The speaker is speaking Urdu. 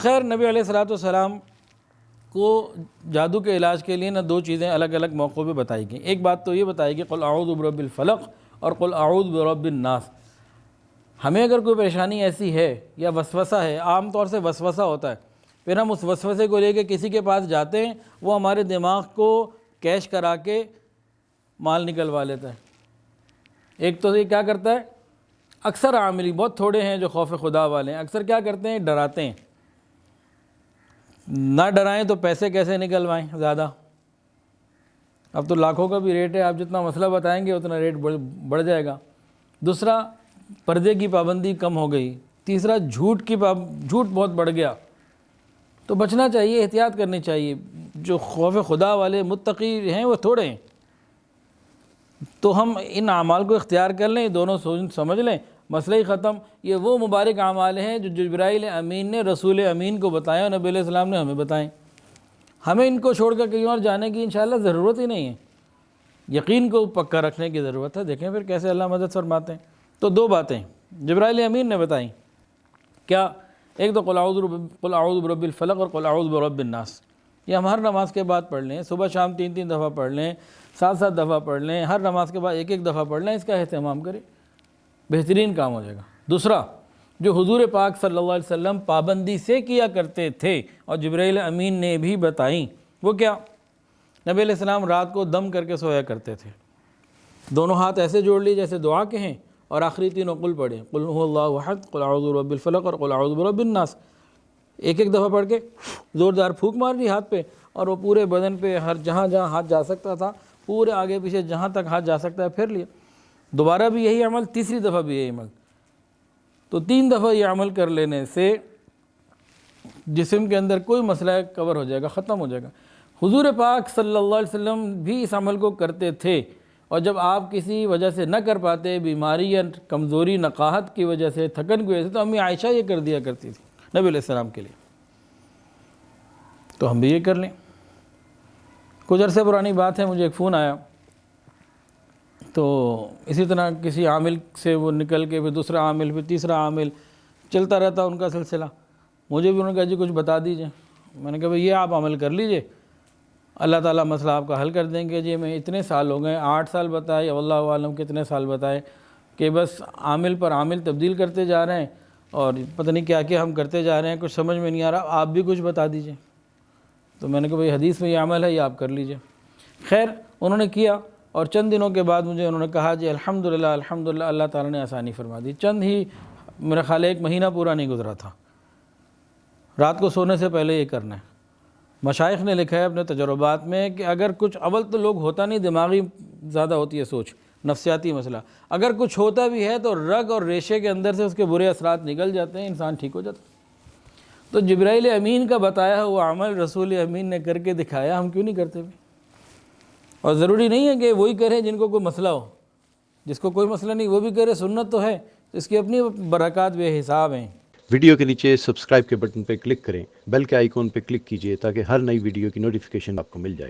خیر نبی علیہ الصلوۃ والسلام کو جادو کے علاج کے لیے دو چیزیں الگ الگ موقعوں پہ بتائی گئیں. ایک بات تو یہ بتائی گئی قل اعوذ برب الفلق اور قل اعوذ برب الناس. ہمیں اگر کوئی پریشانی ایسی ہے یا وسوسہ ہے، عام طور سے وسوسہ ہوتا ہے، پھر ہم اس وسوسے کو لے کے کسی کے پاس جاتے ہیں، وہ ہمارے دماغ کو کیش کرا کے مال نکلوا لیتا ہے. ایک تو یہ کیا کرتا ہے، اکثر عاملی بہت تھوڑے ہیں جو خوف خدا والے ہیں، اکثر کیا کرتے ہیں، ڈراتے ہیں. نہ ڈرائیں تو پیسے کیسے نکلوائیں زیادہ. اب تو لاکھوں کا بھی ریٹ ہے، آپ جتنا مسئلہ بتائیں گے اتنا ریٹ بڑھ جائے گا. دوسرا، پردے کی پابندی کم ہو گئی. تیسرا، جھوٹ بہت بڑھ گیا. تو بچنا چاہیے، احتیاط کرنی چاہیے. جو خوف خدا والے متقی ہیں وہ تھوڑے ہیں. تو ہم ان اعمال کو اختیار کر لیں، دونوں سمجھ لیں، مسئلہ ہی ختم. یہ وہ مبارک اعمال ہیں جو جبرائیل امین نے رسول امین کو بتایا اور نبی علیہ السلام نے ہمیں بتائیں. ہمیں ان کو چھوڑ کر کہیں اور جانے کی انشاءاللہ ضرورت ہی نہیں ہے. یقین کو پکا رکھنے کی ضرورت ہے. دیکھیں پھر کیسے اللہ مدد فرماتے ہیں. تو دو باتیں جبرائیل امین نے بتائیں. کیا؟ ایک تو قل اعوذ برب الفلق اور قل اعوذ برب الناس. یہ ہم ہر نماز کے بعد پڑھ لیں، صبح شام 3 دفعہ پڑھ لیں، 7 دفعہ پڑھ لیں، ہر نماز کے بعد 1 دفعہ پڑھ لیں. اس کا اہتمام کریں، بہترین کام ہو جائے گا. دوسرا، جو حضور پاک صلی اللہ علیہ وسلم پابندی سے کیا کرتے تھے اور جبرائیل امین نے بھی بتائیں، وہ کیا؟ نبی علیہ السلام رات کو دم کر کے سویا کرتے تھے. دونوں ہاتھ ایسے جوڑ لیے جیسے دعا کے ہیں اور آخری تینوں قل پڑھیں، قل هو اللہ احد، قل اعوذ برب الفلق اور قل اعوذ برب الناس. 1 دفعہ پڑھ کے زوردار پھونک مار دی ہاتھ پہ، اور وہ پورے بدن پہ ہر جہاں ہاتھ جا سکتا تھا، پورے آگے پیچھے جہاں تک ہاتھ جا سکتا ہے پھر لیا. دوبارہ بھی یہی عمل، تیسری دفعہ بھی یہی عمل. تو 3 دفعہ یہ عمل کر لینے سے جسم کے اندر کوئی مسئلہ کور ہو جائے گا، ختم ہو جائے گا. حضور پاک صلی اللہ علیہ وسلم بھی اس عمل کو کرتے تھے، اور جب آپ کسی وجہ سے نہ کر پاتے، بیماری یا کمزوری نقاہت کی وجہ سے، تھکن کی وجہ سے، تو امی عائشہ یہ کر دیا کرتی تھی نبی علیہ السلام کے لیے. تو ہم بھی یہ کر لیں. کچھ عرصے پرانی بات ہے، مجھے ایک فون آیا. تو اسی طرح کسی عامل سے وہ نکل کے پھر دوسرا عامل، پھر تیسرا عامل، چلتا رہتا ان کا سلسلہ. مجھے بھی انہوں نے کہا جی کچھ بتا دیجئے. میں نے کہا بھئی یہ آپ عمل کر لیجئے، اللہ تعالیٰ مسئلہ آپ کا حل کر دیں گے. جی میں اتنے سال ہو گئے، 8 سال بتائے، واللہ عالم کتنے سال بتائے، کہ بس عامل پر عامل تبدیل کرتے جا رہے ہیں اور پتہ نہیں کیا کیا ہم کرتے جا رہے ہیں، کچھ سمجھ میں نہیں آ رہا، آپ بھی کچھ بتا دیجئے. تو میں نے کہا بھئی حدیث میں یہ عمل ہے، یہ آپ کر لیجئے. خیر انہوں نے کیا، اور چند دنوں کے بعد مجھے انہوں نے کہا جی الحمدللہ الحمدللہ اللہ تعالیٰ نے آسانی فرما دی. چند ہی، میرا خیال ہے 1 مہینہ پورا نہیں گزرا تھا. رات کو سونے سے پہلے یہ کرنا ہے. مشائخ نے لکھا ہے اپنے تجربات میں کہ اگر کچھ، اول تو لوگ ہوتا نہیں، دماغی زیادہ ہوتی ہے سوچ، نفسیاتی مسئلہ. اگر کچھ ہوتا بھی ہے تو رگ اور ریشے کے اندر سے اس کے برے اثرات نکل جاتے ہیں، انسان ٹھیک ہو جاتا ہے. تو جبرائیل امین کا بتایا وہ عمل رسول امین نے کر کے دکھایا، ہم کیوں نہیں کرتے بھی؟ اور ضروری نہیں ہے کہ وہی کریں جن کو کوئی مسئلہ ہو. جس کو کوئی مسئلہ نہیں وہ بھی کرے، سنت تو ہے. اس کی اپنی برکات بے حساب ہیں. ویڈیو کے نیچے سبسکرائب کے بٹن پہ کلک کریں، بیل کے آئیکن پہ کلک کیجئے تاکہ ہر نئی ویڈیو کی نوٹیفیکیشن آپ کو مل جائے.